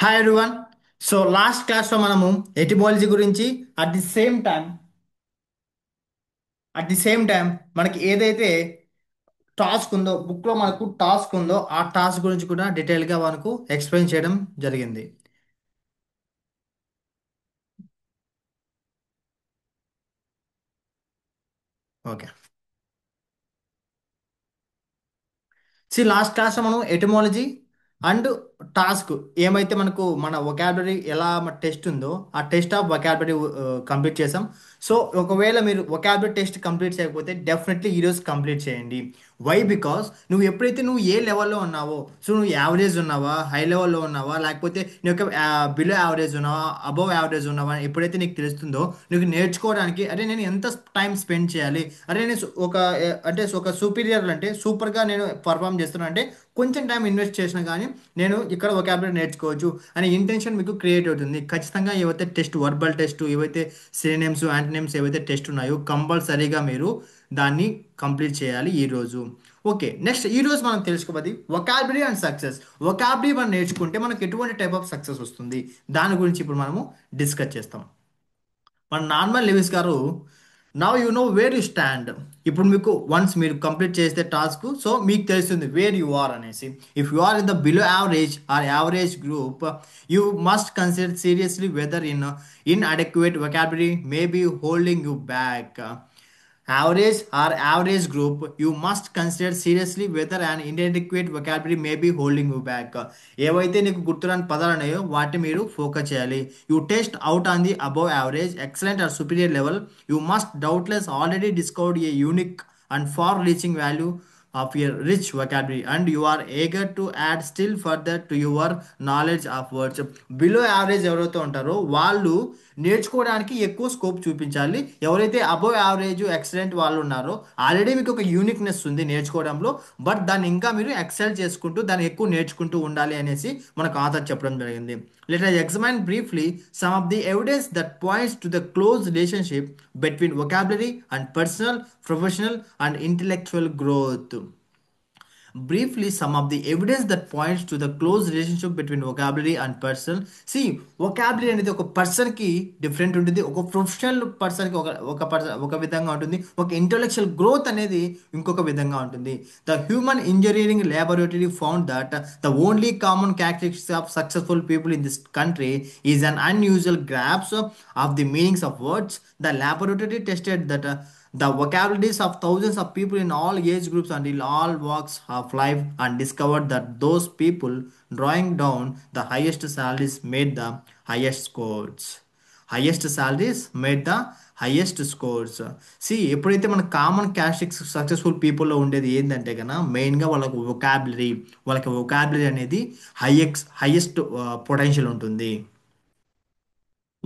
Hi everyone. So last క్లాస్లో మనము etymology గురించి అట్ ది సేమ్ టైం మనకి ఏదైతే టాస్క్ ఉందో బుక్లో మనకు టాస్క్ ఉందో ఆ టాస్క్ గురించి కూడా డీటెయిల్గా మనకు ఎక్స్ప్లెయిన్ చేయడం జరిగింది. ఓకే. లాస్ట్ క్లాస్ మనం ఎటిమాలజీ అండ్ టాస్క్ ఏమైతే మనకు మన వొకాబులరీ ఎలా టెస్ట్ ఉందో ఆ టెస్ట్ ఆఫ్ వొకాబులరీ కంప్లీట్ చేసాం. సో ఒకవేళ మీరు వొకాబులరీ టెస్ట్ కంప్లీట్ చేయకపోతే డెఫినెట్లీ ఈరోజు కంప్లీట్ చేయండి. వై? బికాస్ నువ్వు ఎప్పుడైతే నువ్వు ఏ లెవెల్లో ఉన్నావో, సో నువ్వు యావరేజ్ ఉన్నావా, హై లెవెల్లో ఉన్నావా, లేకపోతే నీ యొక్క బిలో యావరేజ్ ఉన్నావా, అబవ్ యావరేజ్ ఉన్నావా, ఎప్పుడైతే నీకు తెలుస్తుందో నీకు నేర్చుకోవడానికి అరే నేను ఎంత టైం స్పెండ్ చేయాలి, అరే నేను అంటే ఒక సూపీరియర్ అంటే సూపర్గా నేను పర్ఫామ్ చేస్తున్నాను అంటే కొంచెం టైం ఇన్వెస్ట్ చేసినా కానీ నేను ఇక్కడ వొకాబులరీ నేర్చుకోవచ్చు అనే ఇంటెన్షన్ మీకు క్రియేట్ అవుతుంది. ఖచ్చితంగా ఏవైతే టెస్ట్ వర్బల్ టెస్ట్, ఏవైతే సినిమ్స్ యాంటనిమ్స్ ఏవైతే టెస్ట్ ఉన్నాయో కంపల్సరీగా మీరు దాన్ని కంప్లీట్ చేయాలి ఈరోజు. ఓకే, నెక్స్ట్ ఈరోజు మనం తెలుసుకోబోది వొకాబులరీ అండ్ సక్సెస్. వొకాబులరీ మనం నేర్చుకుంటే మనకు ఎటువంటి టైప్ ఆఫ్ సక్సెస్ వస్తుంది దాని గురించి ఇప్పుడు మనము డిస్కస్ చేస్తాం. మన నార్మల్ లెవిస్ గారు now you know where you stand. ఇప్పుడు మీకు వన్స్ మీరు కంప్లీట్ చేస్తే టాస్క్, సో మీకు తెలుస్తుంది వేర్ యు ఆర్ అనేసి. If you are in the below average or average group, you must consider seriously whether inadequate vocabulary may be holding you back. Average or average group, you must consider seriously whether an inadequate vocabulary may be holding you back. ఏవైతే నీకు గుర్తురాని పదాలు ఉన్నాయో వాటిని మీరు focus చేయాలి. You test out on the above average, excellent or superior level. You must doubtless already discovered a unique and far reaching value of your rich vocabulary, and you are eager to add still further to your knowledge of words. Below average ఎవరైతే ఉంటారో వాళ్ళు నేర్చుకోవడానికి ఎక్కువ scope చూపించాలి. ఎవరైతే above average excellent వాళ్ళు ఉన్నారో already మీకు ఒక యూనిక్నెస్ ఉంది నేర్చుకోవడంలో, బట్ దాన్ని ఇంకా మీరు ఎక్సెల్ చేసుకుంటూ దాన్ని ఎక్కువ నేర్చుకుంటూ ఉండాలి అనేసి మనకు ఆథర్ చెప్పడం జరిగింది. Let us examine briefly some of the evidence that points to the close relationship between vocabulary and personal, professional, and intellectual growth. Briefly, some of the evidence that points to the close relationship between vocabulary and person. See, vocabulary అనేది ఒక పర్సన్కి different ఉంటుంది, ఒక professional పర్సన్కి ఒక విధంగా ఉంటుంది, ఒక ఇంటలెక్చువల్ గ్రోత్ అనేది ఇంకొక విధంగా ఉంటుంది. The human engineering laboratory found that the only common characteristics of successful people in this country is an unusual grasp of the meanings of words. The laboratory tested that the vocabularies of thousands of people in all age groups and in all walks of life, and discovered that those people drawing down the highest salaries made the highest scores. Highest salaries made the highest scores. ఎప్పుడైతే మన common characteristics successful పీపుల్లో ఉండేది ఏంటంటే కన్నా మెయిన్గా వాళ్ళకి vocabulary అనేది highest potential ఉంటుంది.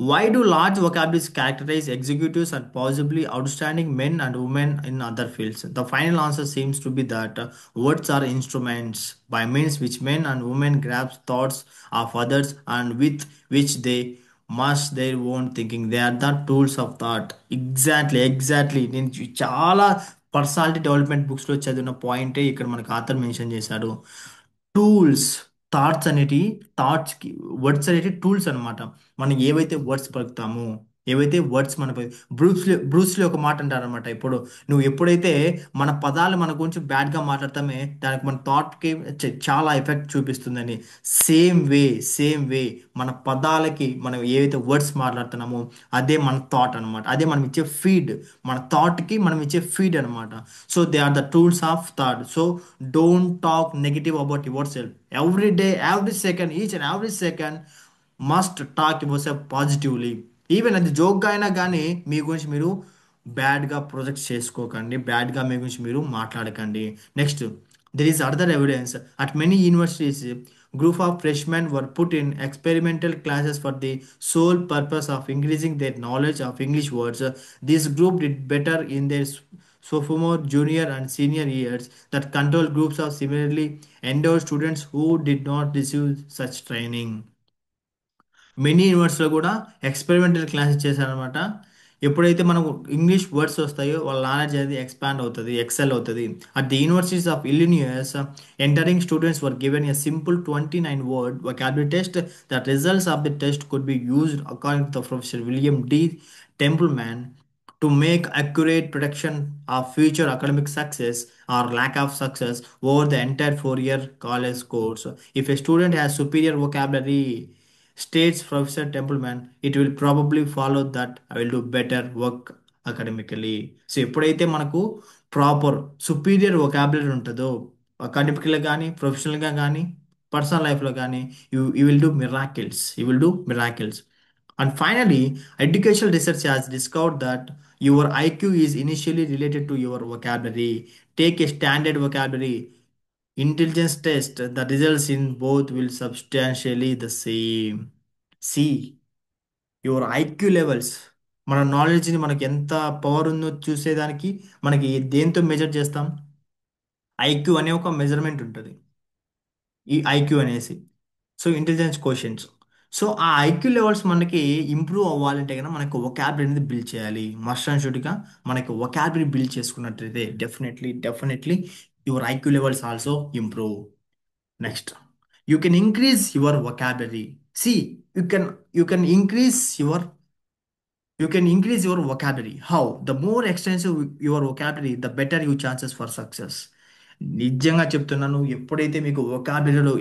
Why do large vocabularies characterize executives and possibly outstanding men and women in other fields? The final answer seems to be that words are instruments by means which men and women grasp thoughts of others and with which they must their own thinking. They are the tools of thought. Exactly నేను చాలా personality development బుక్స్లో చదివిన పాయింటే ఇక్కడ మనకు author mention చేశాడు. Tools, thoughts అనేటి థాట్స్కి words అనేటి టూల్స్ అనమాట. మనం ఏవైతే వర్డ్స్ పలుకుతామో, ఏవైతే వర్డ్స్ మన బ్రూస్లీ ఒక మాట అంటారనమాట. ఇప్పుడు నువ్వు ఎప్పుడైతే మన పదాలు మన గురించి బ్యాడ్గా మాట్లాడతామే దానికి మన థాట్కి చాలా ఎఫెక్ట్ చూపిస్తుందని. సేమ్ వే మన పదాలకి మనం ఏవైతే వర్డ్స్ మాట్లాడుతున్నామో అదే మన థాట్ అనమాట. అదే మనం ఇచ్చే ఫీడ్, మన థాట్కి మనం ఇచ్చే ఫీడ్ అనమాట. So they are the tools of thought. So don't talk negative about yourself. Every day, every second, each and every second must talk yourself positively. Even అది జోక్గా అయినా కానీ మీ గురించి మీరు బ్యాడ్గా ప్రొజెక్ట్ చేసుకోకండి, బ్యాడ్గా మీ గురించి మీరు మాట్లాడకండి. Next, there is other evidence. At many universities, group of freshmen were put in experimental classes for the sole purpose of increasing their knowledge of English words. This group did better in their sophomore, junior, and senior years that control groups of similarly endowed students who did not receive such training. Many యూనివర్సిటీలో కూడా experimental classes చేశారనమాట. ఎప్పుడైతే మనకు English words వస్తాయో వాళ్ళ knowledge అనేది expand అవుతుంది, excel అవుతుంది. At the universities of Illinois, entering students were given a simple 29 word vocabulary test. The results of the test could be used, according to the Professor William D. Templeman, to make accurate prediction of future academic success or lack of success over the entire 4 year college course. If a student has superior vocabulary, states Professor Templeman, it will probably follow that I will do better work academically. So ఎప్పుడైతే మనకు proper superior vocabulary ఉంటుందో, అకాడమిక్గా కానీ ప్రొఫెషనల్గా కానీ personal లైఫ్లో కానీ, you will do miracles, you will do miracles. And finally, educational research has discovered that your IQ is initially related to your vocabulary. Take a standard vocabulary intelligence test, the results in both will substantially the same. See, your IQ levels, మన నాలెడ్జ్ని మనకి ఎంత power ఉందో చూసేదానికి మనకి దేంతో measure చేస్తాం? IQ అనే ఒక మెజర్మెంట్ ఉంటుంది, ఈ ఐక్యూ అనేసి. So intelligence questions. సో ఆ ఐక్యూ లెవెల్స్ మనకి ఇంప్రూవ్ అవ్వాలంటే కనుక మనకు వొకాబులరీ అనేది బిల్డ్ చేయాలి. మస్ట్ అండ్ షుడ్గా మనకి వొకాబులరీ బిల్డ్ చేసుకున్నట్లయితే definitely your IQ levels also improve. Next, you can increase your vocabulary. See, you can you can increase your you can increase your vocabulary. How? The more extensive your vocabulary, the better your chances for success. నిజంగా చెప్తున్నాను, ఎప్పుడైతే మీకు వొకాబులరీలో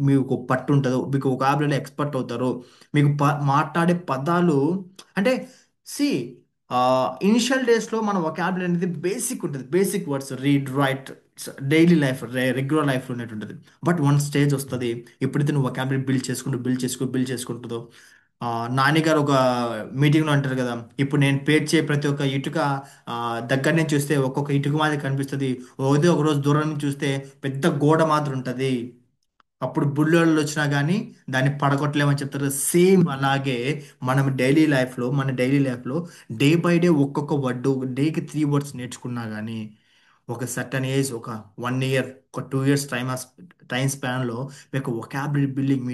మీకు పట్టు ఉంటుందో, మీకు వొకాబులరీలో expert అవుతారో, మీకు మాట్లాడే పదాలు అంటే, సి, ఇనిషియల్ డేస్లో మన వొకాబులరీ అనేది బేసిక్ ఉంటుంది, basic words read write daily life regular లైఫ్లో ఉన్నట్టు ఉంటుంది. బట్ వన్ స్టేజ్ వస్తుంది, ఎప్పుడైతే నువ్వు వొకాబులరీ బిల్డ్ చేసుకుంటుందో, నాని గారు ఒక మీటింగ్లో అంటారు కదా, ఇప్పుడు నేను పేడ్ చేయ ప్రతి ఒక్క ఇటుక ఆ, దగ్గర నుంచి చూస్తే ఒక్కొక్క ఇటుక మాదిరి కనిపిస్తుంది, ఏదో ఒక రోజు దూరం నుంచి చూస్తే పెద్ద గోడ మాదిరి ఉంటుంది, అప్పుడు బుల్లోళ్ళు వచ్చినా కానీ దాన్ని పడగొట్టలేమని చెప్తారు. సేమ్ అలాగే మన డైలీ లైఫ్లో డే బై డే ఒక్కొక్క వర్డ్, డేకి 3 words నేర్చుకున్నా కానీ ఒక సర్టన్ ఏజ్, ఒక 1 year, ఒక 2 years టైం స్పాన్లో మీకు వొకాబులరీ బిల్డింగ్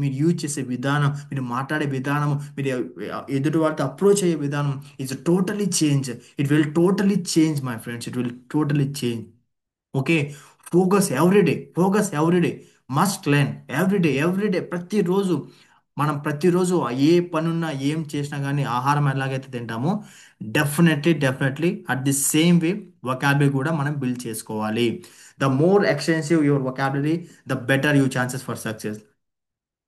మీరు యూజ్ చేసే విధానం, మీరు మాట్లాడే విధానం, మీరు ఎదుటి వారితో అప్రోచ్ అయ్యే విధానం it's totally change. It will totally change my friends, it will totally change. Okay, focus everyday, must learn everyday. ప్రతిరోజు ఏ పనున్నా ఏం చేసినా కానీ ఆహారం ఎలాగైతే తింటామో, definitely at the same way vocabulary కూడా మనం బిల్డ్ చేసుకోవాలి. The more extensive your vocabulary, the better you chances for success.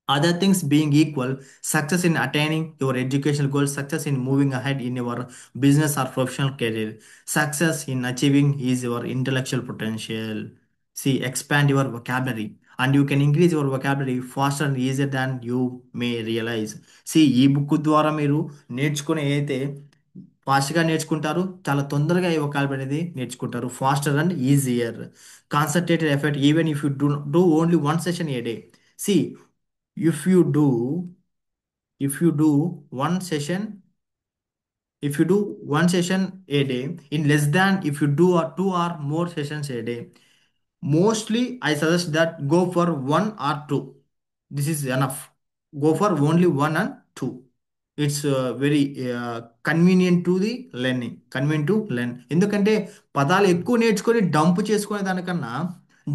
Other things being equal, success in attaining your educational goals, success in moving ahead in your business or professional career, success in achieving is your intellectual potential. See, expand your vocabulary, and you can increase your vocabulary faster and easier than you may realize. See, ఈ book ద్వారా మీరు నేర్చుకునే అయితే ఫాస్ట్గా నేర్చుకుంటారు, చాలా తొందరగా ఈ vocabulary అనేది నేర్చుకుంటారు, faster and easier. Concentrated effort, even if you do only 1 session a day. See, if you do if you do one session if you do 1 session a day in less than, if you do 2 or more sessions a day, mostly I suggest that go for 1 or 2. This is enough. Go for only 1 and 2. It's very convenient to learn. ఎందుకంటే పదాలు ఎక్కువ నేర్చుకొని dump చేసుకునే దానికన్నా,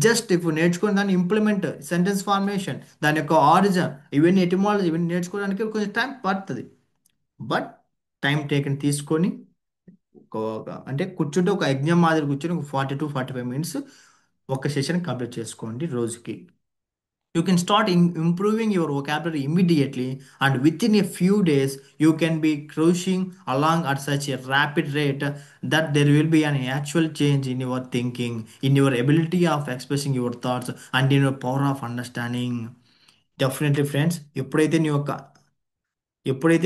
just ఇప్పుడు నేర్చుకుని దాన్ని implement, sentence formation, దాని యొక్క ఆరిజిన్, ఇవన్నీ ఎటిమాలజీ, ఇవన్నీ నేర్చుకోవడానికి కొంచెం టైం పడుతుంది. బట్ టైం టేకన్ తీసుకొని అంటే కూర్చుంటే ఒక యజ్ఞం మాదిరి కూర్చొని ఒక 40 to 45 minutes ఒక సెషన్ కంప్లీట్ చేసుకోండి రోజుకి. You can start improving your vocabulary immediately, and within a few days, you can be cruising along at such a rapid rate that there will be an actual change in your thinking, in your ability of expressing your thoughts, and in your power of understanding. Definitely, friends, ఎప్పుడైతే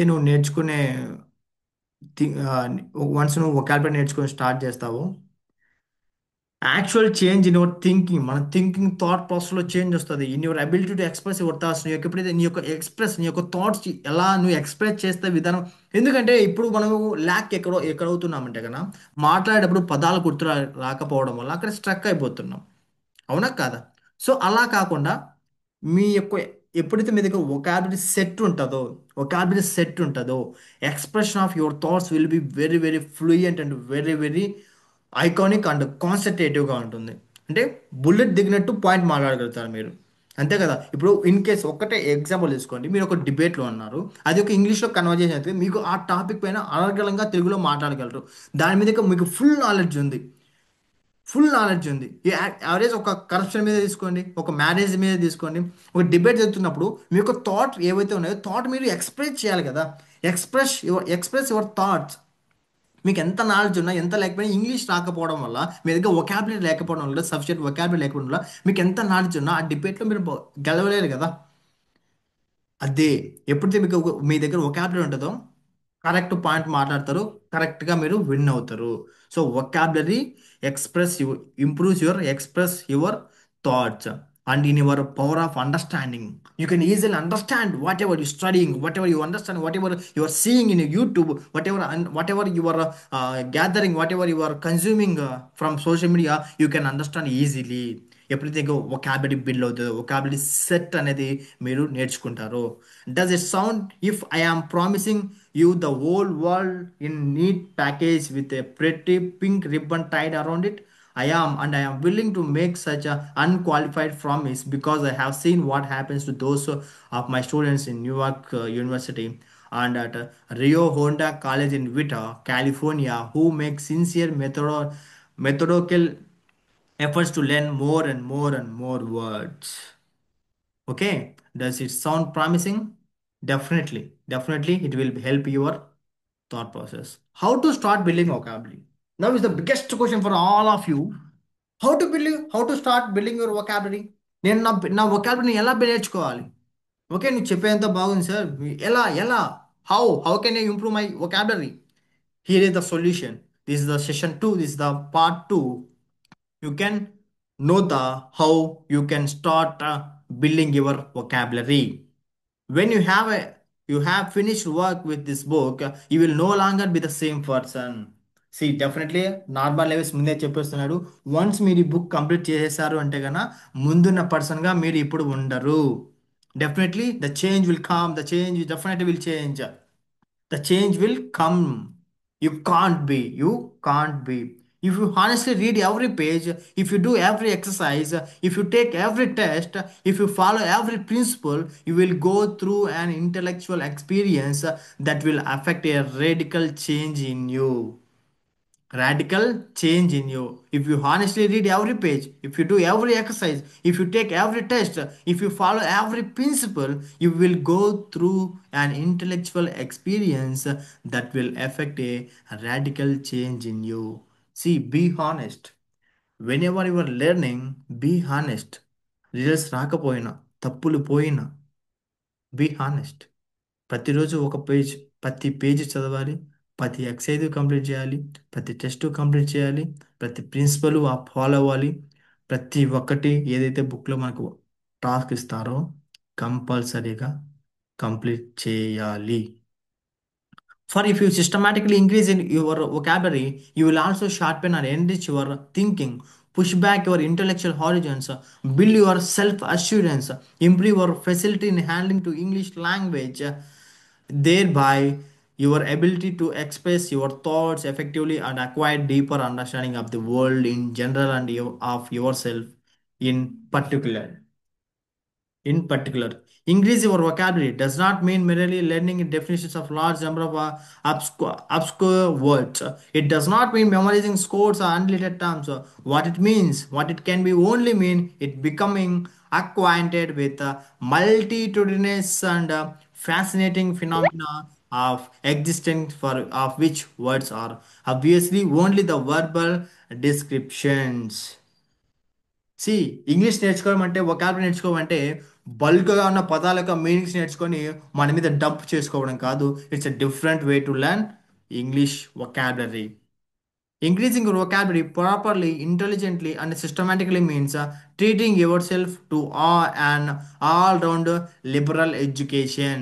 నువ్వు నేర్చుకునే once నువ్వు vocabulary నేర్చుకొని start చేస్తావో, actual change in your thinking, మన thinking thought ప్రాసెస్లో change వస్తుంది. In your ability to express your thoughts, నీ యొక్క ఎప్పుడైతే నీ యొక్క థాట్స్ ఎలా నువ్వు ఎక్స్ప్రెస్ చేస్తే విధానం. ఎందుకంటే ఇప్పుడు మనము ఎక్కడవుతున్నామంటే కన్నా, మాట్లాడేటప్పుడు పదాలు గుర్తు రాకపోవడం వల్ల అక్కడ స్ట్రక్ అయిపోతున్నాం, అవునా కాదా? సో అలా కాకుండా మీ యొక్క ఎప్పుడైతే మీ దగ్గర ఒకాబులరీ సెట్ ఉంటుందో expression of your thoughts will be very very fluent and very very iconic and కాన్సన్ట్రేటివ్గా ఉంటుంది. అంటే బుల్లెట్ దిగినట్టు పాయింట్ మాట్లాడగలుగుతారు మీరు. అంతే కదా. ఇప్పుడు ఇన్ కేస్ ఒక్కటే ఎగ్జాంపుల్ తీసుకోండి, మీరు ఒక డిబేట్లో ఉన్నారు, అది ఒక ఇంగ్లీష్లో కన్వర్జేషన్ అయితే మీకు ఆ టాపిక్ పైన అనర్గళంగా తెలుగులో మాట్లాడగలరు. దాని మీద మీకు ఫుల్ నాలెడ్జ్ ఉంది. ఈ యావరేజ్ ఒక కరప్షన్ మీద తీసుకోండి, ఒక మ్యారేజ్ మీద తీసుకోండి, ఒక డిబేట్ జరుగుతున్నప్పుడు మీ యొక్క థాట్ ఏవైతే ఉన్నాయో థాట్ మీరు ఎక్స్ప్రెస్ చేయాలి కదా. Express your thoughts. మీకు ఎంత నాలెడ్జ్ ఉన్నా ఎంత లేకపోయినా ఇంగ్లీష్ రాకపోవడం వల్ల, మీ దగ్గర ఒకాబులరీ లేకపోవడం వల్ల, సఫిషియెంట్ ఒకాబులరీ లేకపోవడం వల్ల మీకు ఎంత నాలెడ్జ్ ఉన్నా ఆ డిబేట్లో మీరు గెలవలేరు కదా. అదే, ఎప్పుడైతే మీ దగ్గర ఒకాబులరీ ఉంటుందో కరెక్ట్ పాయింట్ మాట్లాడతారు, కరెక్ట్గా మీరు విన్ అవుతారు. So vocabulary express you improves your thoughts and in your power of understanding. You can easily understand whatever you studying, whatever you understand, whatever you are seeing in YouTube, whatever you are gathering, whatever you are consuming from social media, you can understand easily. ఎప్పుడైతే vocabulary build అవుతుందో vocabulary set అనేది మీరు నేర్చుకుంటారు. Does it sound if I am promising you the whole world in neat package with a pretty pink ribbon tied around it? I am, and I am willing to make such a unqualified promise because I have seen what happens to those of my students in Newark University and at Rio Honda College in Vita, California, who make sincere methodical efforts to learn more and more and more words. Okay, does it sound promising? Definitely, it will help your thought process. How to start building vocabulary? Now is the biggest question for all of you. How to start building your vocabulary? నేను నా vocabulary ఎలా నేర్చుకోవాలి? Okay, నువ్వు చెప్పేంత బాగుంది sir. ఎలా how can I improve my vocabulary? Here is the solution. This is the session 2. This is the part 2. You can know the how you can start building your vocabulary. When you have finished work with this book, you will no longer be the same person. See, definitely normal levels ముందే చెప్పేస్తున్నాడు. Once మీరు ఈ book complete చేసేసారు అంటే కన్నా ముందున్న పర్సన్గా మీరు ఇప్పుడు ఉండరు. Definitely the change will come, the change definitely will change, the change will come. You can't be. If you honestly read every page, if you do every exercise, if you take every test, if you follow every principle, you will go through an intellectual experience that will affect a radical change in you. If you honestly read every page, if you do every exercise, if you take every test, if you follow every principle, you will go through an intellectual experience that will affect a radical change in you. See, be honest. Whenever you are learning, be honest. Results రాకపోయినా, తప్పులు పోయినా, be honest. ప్రతిరోజు ఒక page, ప్రతి page చదవాలి, ప్రతి excise complete చేయాలి, ప్రతి టెస్ట్ కంప్లీట్ చేయాలి, ప్రతి ప్రిన్సిపల్ ఫాలో అవ్వాలి. ప్రతి ఒక్కటి ఏదైతే బుక్లో మనకు టాస్క్ ఇస్తారో కంపల్సరీగా కంప్లీట్ చేయాలి. For if you systematically increase in your vocabulary, you will also sharpen and enrich your thinking, push back your intellectual horizons, build your self-assurance, improve your facility in handling to English language, thereby your ability to express your thoughts effectively and acquire deeper understanding of the world in general and of yourself in particular. Increase your vocabulary does not mean merely learning definitions of large number of obscure words. It does not mean memorizing scores or unrelated terms. What it can be only mean, it becoming acquainted with multitudinous and fascinating phenomena of existence for of which words are obviously only the verbal descriptions. See, English నేర్చుకోవడం అంటే vocabulary నేర్చుకోవడం అంటే బల్క్గా ఉన్న పదాల యొక్క meanings నేర్చుకొని మన మీద డంప్ చేసుకోవడం కాదు. It's a different way to learn English vocabulary. Increasing your vocabulary properly, intelligently, and systematically means treating yourself to an all-round liberal education.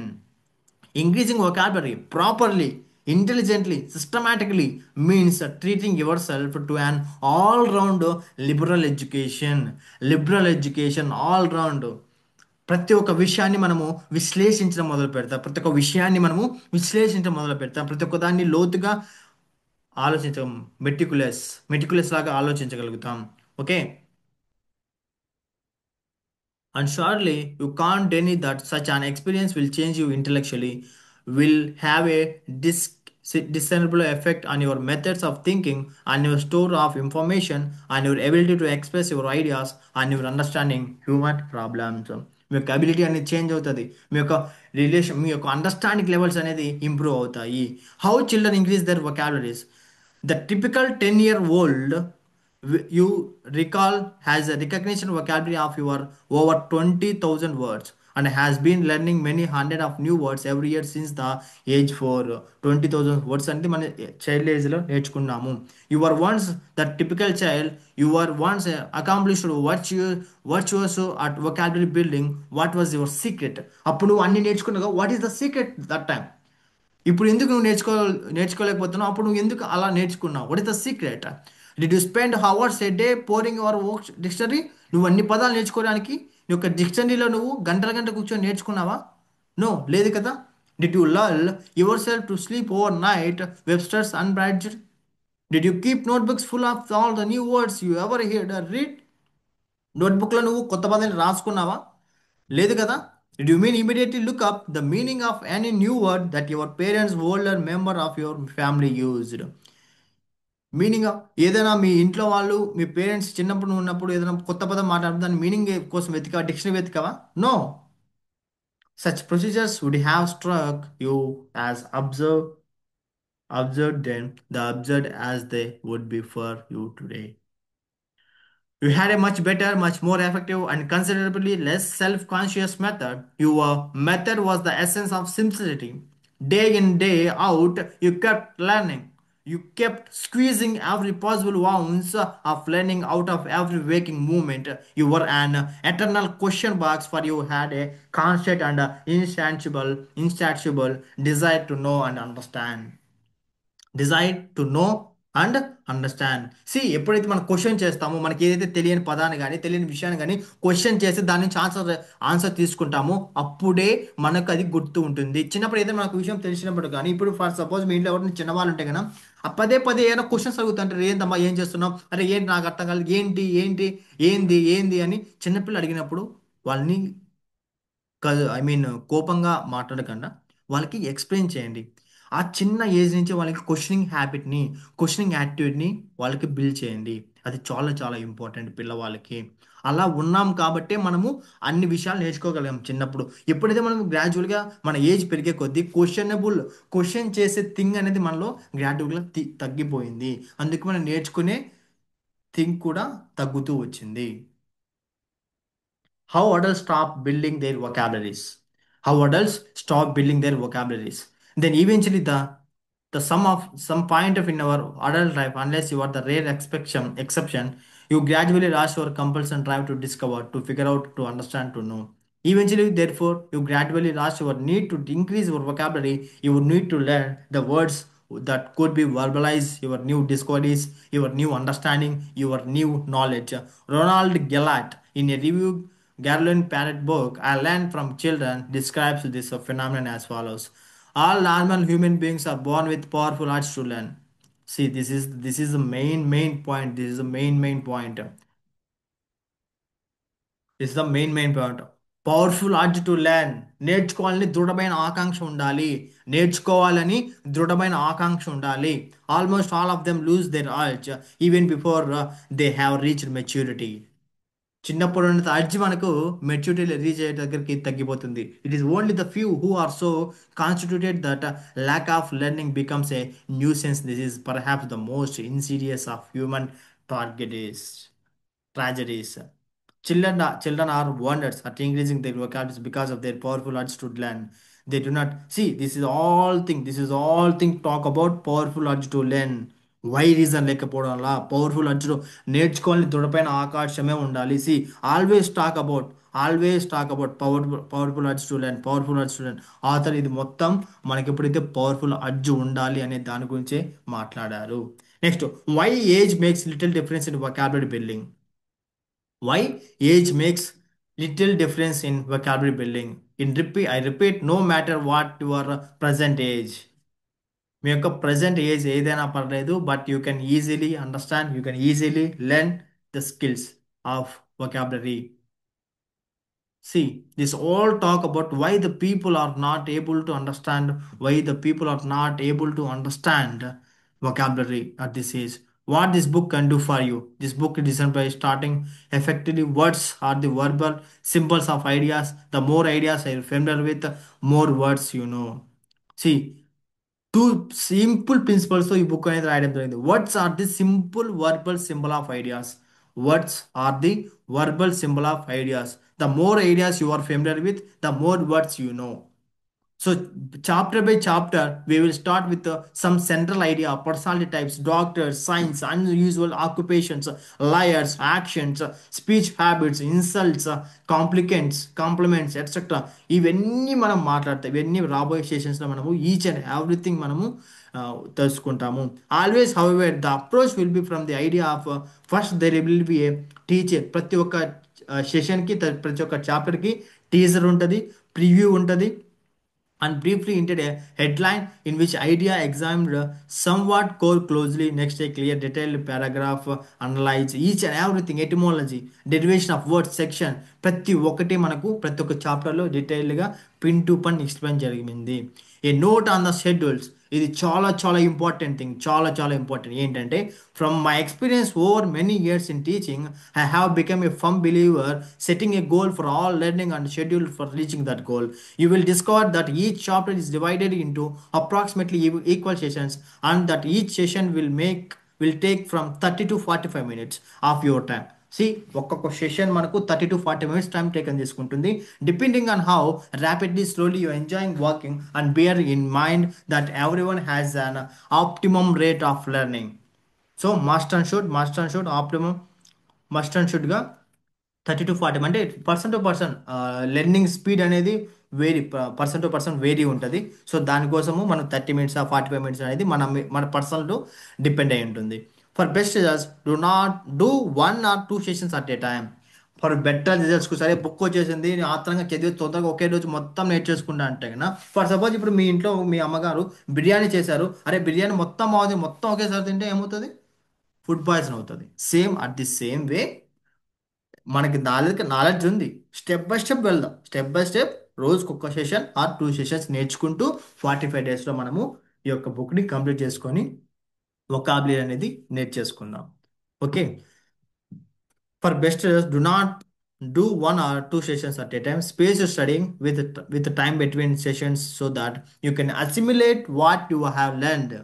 Increasing vocabulary properly, intelligently, systematically means treating yourself to an all round liberal education. Liberal education, all round. ప్రతి ఒక్క విషయాన్ని మనము విశ్లేషించడం మొదలు పెడతాం. ప్రతి ఒక్క విషయాన్ని మనము విశ్లేషించడం మొదలు పెడతాం. ప్రతి ఒక్క దాన్ని లోతుగా ఆలోచించం. మెటికులస్ లాగా ఆలోచించగలుగుతాం. Okay. And surely you can't deny that such an experience will change you intellectually, will have a discernible effect on your methods of thinking, on your store of information, on your ability to express your ideas, on your understanding human problems. మీ యొక్క ability అనేది change అవుతుంది. మీ యొక్క understanding levels అనేది improve అవుతాయి. How children increase their vocabularies. The typical 10-year-old you recall has a recognition vocabulary of your over 20,000 words and has been learning many hundred of new words every year since the age for 20,000 words అంటే మన child ఏజ్లో నేర్చుకున్నాము. You were once the typical child. You were once accomplished virtuous at vocabulary building. What was your secret? అప్పుడు నువ్వు అన్ని నేర్చుకున్నావు. What is the secret that time? ఇప్పుడు ఎందుకు నువ్వు నేర్చుకోలేకపోతున్నావు? అప్పుడు నువ్వు ఎందుకు అలా నేర్చుకున్నావు? What is the secret? Did you spend hours A day pouring your work dictionary? నువ్వు అన్ని పదాలు నేర్చుకోవడానికి నీ యొక్క డిక్షనరీలో నువ్వు గంటల గంట కూర్చొని నేర్చుకున్నావా? నో, లేదు కదా. Did you learn yourself to sleep overnight Webster's unabridged? Did you keep notebooks full of all the new words you ever read? నోట్బుక్లో నువ్వు కొత్త పదాలు రాసుకున్నావా? లేదు కదా. Did you mean immediately look up the meaning of any new word that your parents, older member of your family used? Meaning ఏదైనా మీ ఇంట్లో వాళ్ళు మీ parents చిన్నప్పుడు ఉన్నప్పుడు ఏదైనా కొత్త పదం మాట్లాడితే దాని మీనింగ్ కోసం వెతికా, డిక్షనరీ వెతికావా? No. Such procedures would have struck you as absurd then, the absurd as they would be for you today. You had a much better, much more effective, and considerably less self conscious method. Your method was the essence of simplicity. Day in, day out, you kept learning. You kept squeezing every possible ounce of learning out of every waking moment. You were an eternal question box, for you had a constant and insatiable desire to know and understand. Desire to know and understand. See ఎప్పుడైతే మనం question చేస్తామో, మనకి ఏదైతే తెలియని పదాన్ని కానీ తెలియని విషయాన్ని కానీ క్వశ్చన్ చేసి దాని నుంచి ఆన్సర్ తీసుకుంటామో అప్పుడే మనకు అది గుర్తు ఉంటుంది. చిన్నప్పుడు ఏదైనా మనకు విషయం తెలిసినప్పుడు కానీ, ఇప్పుడు ఫర్ సపోజ్ మీ ఇంట్లో ఎవరైనా చిన్నవాళ్ళు ఉంటే కదా, ఆ పదే పదే ఏదైనా క్వశ్చన్స్ అడుగుతుంటారు. ఏంటమ్మా ఏం చేస్తున్నావు, అరే ఏంటి నాకు అర్థం కాలేదు, ఏంటి ఏంటి ఏంది ఏంది అని చిన్నపిల్లలు అడిగినప్పుడు వాళ్ళని కోపంగా మాట్లాడకుండా వాళ్ళకి ఎక్స్ప్లెయిన్ చేయండి. ఆ చిన్న ఏజ్ నుంచి వాళ్ళకి క్వశ్చనింగ్ యాటిట్యూడ్ని వాళ్ళకి బిల్డ్ చేయండి. అది చాలా చాలా ఇంపార్టెంట్ పిల్లవాళ్ళకి. అలా ఉన్నాం కాబట్టే మనము అన్ని విషయాలు నేర్చుకోగలం చిన్నప్పుడు. ఎప్పుడైతే మనం గ్రాడ్యువల్గా మన ఏజ్ పెరిగే కొద్దీ క్వశ్చన్ చేసే థింగ్ అనేది మనలో గ్రాడ్యువల్గా తగ్గిపోయింది. అందుకు మనం నేర్చుకునే థింగ్ కూడా తగ్గుతూ వచ్చింది. How adults stop building their vocabularies. How adults stop building their vocabularies. Then eventually the sum of some point of in our adult life, unless you are the rare exception, you gradually lose your compulsion drive to discover, to figure out, to understand, to know. Eventually, therefore, you gradually lost your need to increase your vocabulary. You would need to learn the words that could be verbalized, your new discoveries, your new understanding, your new knowledge. Ronald Gellert, in a review Garland Parrot book I learned from children, describes this phenomenon as follows. All normal human beings are born with powerful urge to learn. See, this is the main point. This is the main point. This is the main point. Powerful urge to learn. నేర్చుకోవాలని దృఢమైన ఆకాంక్ష ఉండాలి. నేర్చుకోవాలని దృఢమైన ఆకాంక్ష ఉండాలి. Almost all of them lose their urge even before they have reached maturity. చిన్నప్పుడు ఉన్నంత అర్జీ మనకు మెచ్యూరిటీ రీచ్ అయ్యే దగ్గరికి తగ్గిపోతుంది. It is only the few who are so constituted that lack of learning becomes a new sense. This is perhaps the most insidious of human tragedies tragedies. Children are wonders at increasing their vocabularies because of their powerful urge to learn. They do not see this is all thing. This is all thing talk about powerful urge to learn. Why reason లేకపోవడం వల్ల powerful అర్జును నేర్చుకోవాలని దృఢపైన ఆకాశమే ఉండాలి. See always talk about powerful urge to learn, powerful urge to learn. Author ఇది మొత్తం మనకి ఎప్పుడైతే పవర్ఫుల్ అర్జ్ ఉండాలి అనే దాని గురించే మాట్లాడారు. Next, why age makes little difference in vocabulary building. Why age makes Little difference in vocabulary building. I repeat, no matter what your present age. మీ యొక్క ప్రజెంట్ ఏజ్ ఏదైనా పర్లేదు but you can easily understand you can easily learn the skills of vocabulary. See, this all talk about why the people are not able to understand, why the people are not able to understand vocabulary at this age. What this book can do for you. This book is designed by starting effectively words are the verbal symbols of ideas. The more ideas you're familiar with, more words you know. See, two simple ప్రిన్సిపల్స్తో ఈ book అనేది రాయడం జరిగింది. Words are the simple verbal symbol of ideas. Words are the verbal symbol of ideas. The more ideas you are familiar with, the more words you know. So, chapter by chapter, we will start with some central idea, personality types, doctors, science, unusual occupations, liars, actions, speech habits, insults, compliments, etc. ఇవన్నీ మనం మాట్లాడతాం. ఇవన్నీ రాబోయే సెషన్స్లో మనము each and everything మనము తెలుసుకుంటాము. Always however the approach will be from the idea of first there will be A teacher. ప్రతి ఒక్క సెషన్కి ప్రతి ఒక్క చాప్టర్కి టీజర్ ఉంటుంది, ప్రివ్యూ ఉంటుంది, and briefly hinted a headline in which idea examined somewhat core closely. Next, a clear detailed paragraph analyze each and everything, etymology, derivation of words, section, ప్రతి ఒక్కటి మనకు ప్రతి ఒక్క చాప్టర్లో డీటెయిల్గా పిన్ టు పన్ ఎక్స్ప్లెయిన్ జరిగింది. A note on the schedules, ఇది చాలా చాలా ఇంపార్టెంట్ థింగ్, చాలా చాలా ఇంపార్టెంట్. ఏంటంటే from my experience over many years in teaching, I have become a firm believer setting a goal for all learning and schedule for reaching that goal. You will discover that each chapter is divided into approximately equal sessions, and that each session will take from 30 to 45 minutes of your time. See ఒక్కొక్క session మనకు 30 to 40 minutes time taken తీసుకుంటుంది, depending on how rapidly slowly you enjoying walking. And bear in mind that every one has an optimum rate of learning. So must and should optimum must and షుడ్గా 30 to 40, అంటే person to person learning speed అనేది person to person vary ఉంటుంది. So దానికోసము మనం 30 minutes 45 minutes అనేది మన personal to depend అయి ఉంటుంది. For best results do not do 1 or 2 sessions at a time. For better రిజల్ట్స్కి సరే బుక్ వచ్చేసింది ఆత్రంగా చదివి తొందరగా ఒకే రోజు మొత్తం నేర్చేసుకుంటా అంటే కన్నా, ఫర్ సపోజ్ ఇప్పుడు మీ ఇంట్లో మీ అమ్మగారు బిర్యానీ చేశారు, అరే బిర్యానీ మొత్తం బాగుంది మొత్తం ఒకేసారి తింటే ఏమవుతుంది? ఫుడ్ పాయిజన్ అవుతుంది. సేమ్ అట్ ది సేమ్ వే మనకి నాలెడ్జ్ ఉంది, స్టెప్ బై స్టెప్ వెళ్దాం. స్టెప్ బై స్టెప్ రోజుకి ఒక్క సెషన్ ఆర్ 2 సెషన్స్ నేర్చుకుంటూ 45 daysలో మనము ఈ యొక్క బుక్ని కంప్లీట్ చేసుకొని వొకాబులరీ అనేది నేర్చేసుకుందాం. Okay, for best do not do 1 or 2 sessions at a time. Space your studying with the time between sessions so that you can assimilate what you have learned.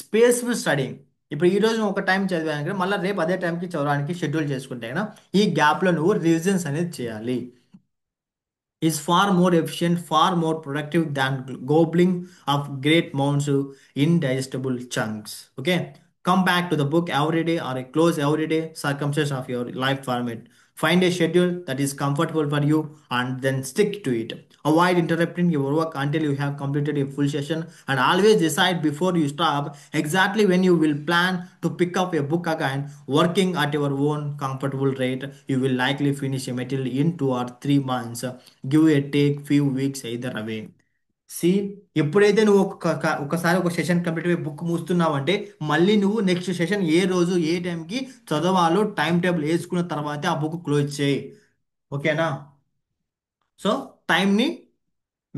Spaceful studying. ఇప్పుడు ఈ రోజు నువ్వు ఒక time చదివాను, మళ్ళీ రేపు అదే టైంకి చదవడానికి షెడ్యూల్ చేసుకుంటే కనుక ఈ గ్యాప్లో నువ్వు రివిజన్స్ అనేది చేయాలి. is far more efficient, far more productive than gobbling of great amounts of indigestible chunks. Okay, come back to the book every day or a close every day circumstance of your life format. Find a schedule that is comfortable for you and then stick to it. Avoid interrupting your work until you have completed a full session, and always decide before you stop exactly when you will plan to pick up a book again. Working at your own comfortable rate, you will likely finish a material in 2 or 3 months. Give a take few weeks either away. See ఎప్పుడైతే నువ్వు ఒకసారి ఒక session complete అయ్యి book మూస్తున్నావు అంటే మళ్ళీ నువ్వు next session ఏ రోజు ఏ టైంకి చదవాలో టైం టేబుల్ వేసుకున్న తర్వాతే ఆ బుక్ క్లోజ్ చేయి. ఓకేనా? సో టైంని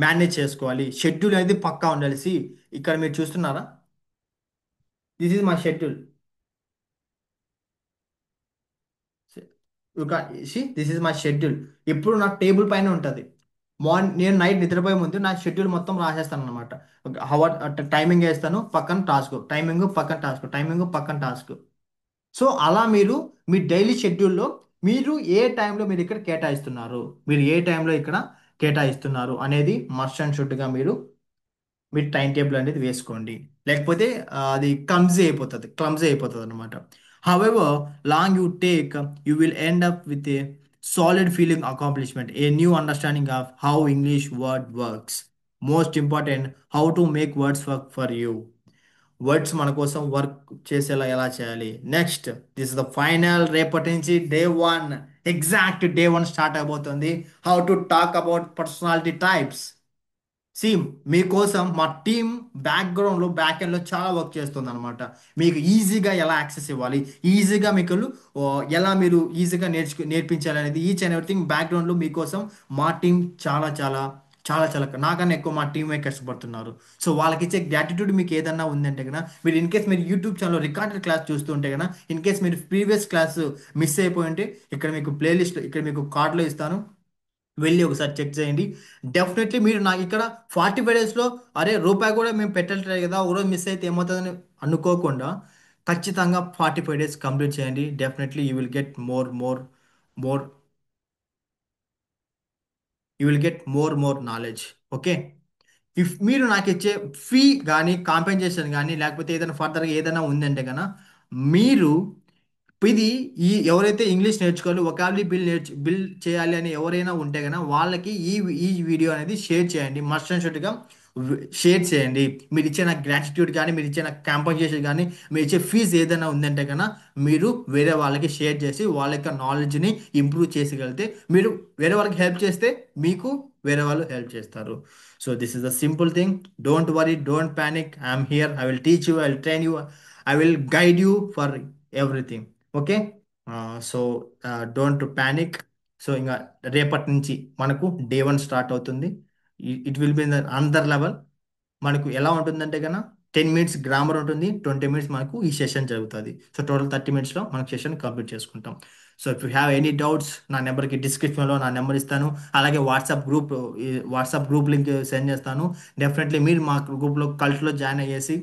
మేనేజ్ చేసుకోవాలి, షెడ్యూల్ అనేది పక్కా ఉండాలి. సి ఇక్కడ మీరు చూస్తున్నారా, this is my schedule. This is my schedule. ఎప్పుడు నాకు టేబుల్ పైన ఉంటుంది. నేను నైట్ నిద్రపోయే ముందు నా షెడ్యూల్ మొత్తం రాసేస్తాను అనమాట. హవర్ టైమింగ్ వేస్తాను, పక్కన టాస్క్, టైమింగ్ పక్కన టాస్క్, టైమింగ్ పక్కన టాస్క్. సో అలా మీరు మీ డైలీ షెడ్యూల్లో మీరు ఏ టైంలో మీరు ఇక్కడ కేటాయిస్తున్నారు, మీరు ఏ టైంలో ఇక్కడ కేటాయిస్తున్నారు అనేది మస్ట్ అండ్ షుడ్గా మీరు టైం టేబుల్ అనేది వేసుకోండి. లేకపోతే అది క్లమ్జీ అయిపోతుంది అనమాట. However long you take, you will end up with a solid feeling accomplishment, a new understanding of how English word works. Most important, how to make words work for you. Words మన కోసం work చేసేలా ఎలా చేయాలి. Next, this is the final. రేపటి నుంచి day 1, exact day 1 start అయిపోతుంది. How to talk about personality types. See, మీకోసం మా టీం బ్యాక్గ్రౌండ్లో బ్యాక్ ఎండ్లో చాలా వర్క్ చేస్తుంది అనమాట. మీకు ఈజీగా ఎలా యాక్సెస్ ఇవ్వాలి, ఈజీగా మీకు ఓ, ఎలా మీరు ఈజీగా నేర్పించాలి అనేది ఈచ్ అండ్ ఎవ్రీథింగ్ బ్యాక్గ్రౌండ్లో మీకోసం మా టీం చాలా చాలా చాలా చాలా నాకన్నా ఎక్కువ మా టీమే కష్టపడుతున్నారు. సో వాళ్ళకి ఇచ్చే గ్రాటిట్యూడ్ మీకు ఏదన్నా ఉందంటే కన్నా, మీరు ఇన్ కేస్ మీరు యూట్యూబ్ ఛానల్లో రికార్డెడ్ క్లాస్ చూస్తుంటే కన్నా, ఇన్ కేస్ మీరు ప్రీవియస్ క్లాస్ మిస్ అయిపోయి ఉంటే ఇక్కడ మీకు ప్లేలిస్ట్ ఇక్కడ మీకు కార్డులో ఇస్తాను, వెళ్ళి ఒకసారి చెక్ చేయండి. డెఫినెట్లీ మీరు నాకు ఇక్కడ 45 డేస్లో అరే రూపాయి కూడా మేము పెట్టట్లేదు కదా, ఒకరోజు మిస్ అయితే ఏమవుతుందని అనుకోకుండా ఖచ్చితంగా 45 డేస్ కంప్లీట్ చేయండి. Definitely you will get more more knowledge. Okay. If మీరు నాకు ఇచ్చే ఫీ కానీ కాంపెన్సేషన్ కానీ లేకపోతే ఏదైనా ఫర్దర్గా ఏదైనా ఉందంటే కనుక, మీరు ఇది ఎవరైతే ఇంగ్లీష్ నేర్చుకోవాలి, వొకాబులరీ బిల్డ్ చేయాలి అని ఎవరైనా ఉంటే కనుక వాళ్ళకి ఈ వీడియో అనేది షేర్ చేయండి. మస్ట్ అండ్ షుడ్గా షేర్ చేయండి. మీరు ఇచ్చే నాకు గ్రాటిట్యూడ్ కానీ, మీరు ఇచ్చే నాకు కాంపన్సేషన్ కానీ, మీరు ఇచ్చే ఫీజు ఏదైనా ఉందంటే కనుక మీరు వేరే వాళ్ళకి షేర్ చేసి వాళ్ళ యొక్క నాలెడ్జ్ని ఇంప్రూవ్ చేసగలిగితే, మీరు వేరే వాళ్ళకి హెల్ప్ చేస్తే మీకు వేరే వాళ్ళు హెల్ప్ చేస్తారు. So this is the simple thing. Don't worry, don't panic. I'm here. I will teach you, I will train you, I will guide you for everything. Okay. So don't panic. So ఇంకా రేపటి నుంచి మనకు day 1 start అవుతుంది. It will be another level. మనకు ఎలా ఉంటుందంటే కన్నా 10 minutes grammar ఉంటుంది, 20 మినిట్స్ మనకు ఈ సెషన్ జరుగుతుంది. సో టోటల్ 30 మినిట్స్లో మనకు సెషన్ కంప్లీట్ చేసుకుంటాం. So if you have any doubts, నా నెంబర్కి డిస్క్రిప్షన్లో నా నెంబర్ ఇస్తాను. అలాగే వాట్సాప్ గ్రూప్ లింక్ సెండ్ చేస్తాను. డెఫినెట్లీ మీరు మా గ్రూప్లో కల్ట్లో జాయిన్ అయ్యేసి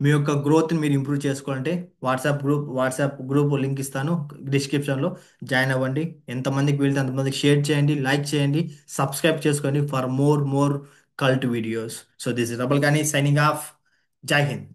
మీ యొక్క గ్రోత్ని మీరు ఇంప్రూవ్ చేసుకోవాలంటే వాట్సాప్ గ్రూప్ లింక్ ఇస్తాను డిస్క్రిప్షన్లో. జాయిన్ అవ్వండి. ఎంతమందికి వెళ్తే అంతమందికి షేర్ చేయండి, లైక్ చేయండి, సబ్స్క్రైబ్ చేసుకోండి for more cult videos. So this is rubble కానీ సైనింగ్ ఆఫ్. జై హింద్.